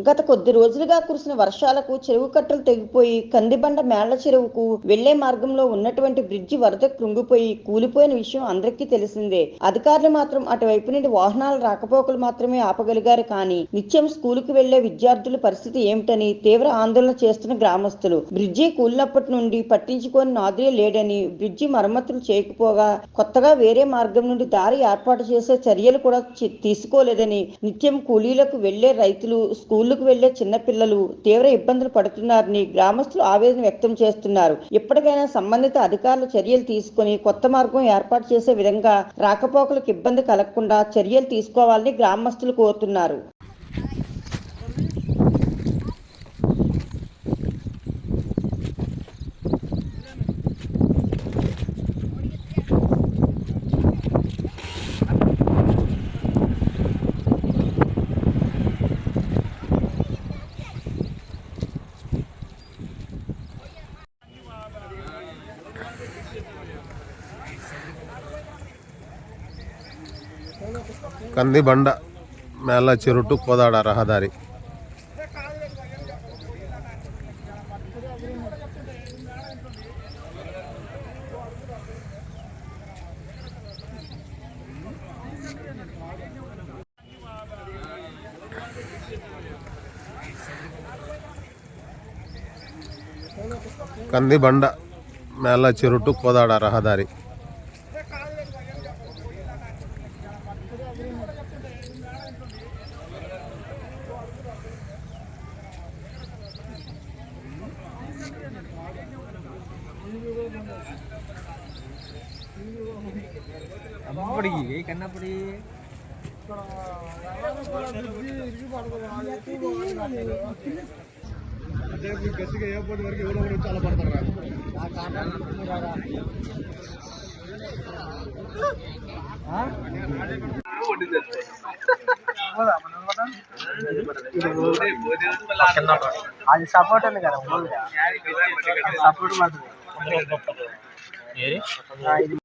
గత కొద్ది రోజులుగా కురిసిన వర్షాలకు చెరువు కట్టలు తెగిపోయి కందిబండ మేళ్ల చెరువుకు వెళ్లే మార్గంలో ఉన్నటువంటి బ్రిడ్జి వరద కృంగిపోయి కూలిపోయిన విషయం అందరికీ తెలిసిందే. అధికారులు మాత్రం అటువైపు నుండి వాహనాల రాకపోకలు మాత్రమే ఆపగలిగారు. కానీ నిత్యం స్కూలుకు వెళ్లే విద్యార్థుల పరిస్థితి ఏమిటని తీవ్ర ఆందోళన చేస్తున్న గ్రామస్తులు బ్రిడ్జి కూలినప్పటి నుండి పట్టించుకొని నాదులే లేడని, బ్రిడ్జి మరమ్మతులు చేయకపోగా కొత్తగా వేరే మార్గం నుండి దారి ఏర్పాటు చేసే చర్యలు కూడా తీసుకోలేదని, నిత్యం కూలీలకు వెళ్లే రైతులు, స్కూళ్లకు వెళ్లే చిన్నపిల్లలు తీవ్ర ఇబ్బందులు పడుతున్నారని గ్రామస్తులు ఆవేదన వ్యక్తం చేస్తున్నారు. ఇప్పటికైనా సంబంధిత అధికారులు చర్యలు తీసుకుని కొత్త మార్గం ఏర్పాటు చేసే విధంగా రాకపోకలకు ఇబ్బంది కలగకుండా చర్యలు తీసుకోవాలని గ్రామస్తులు కోరుతున్నారు. కందిబండ మేళ్ల చెరువు టు కోదాడ రహదారి. కందిబండ మేళ్ల చెరువు టు కోదాడ రహదారి. గట్టిగా ఎయిర్పోర్ట్ వరకు ఎవరో చాలా పడతారు. అది సపోర్ట్ ఉంది కదా, సపోర్ట్ పడుతుంది.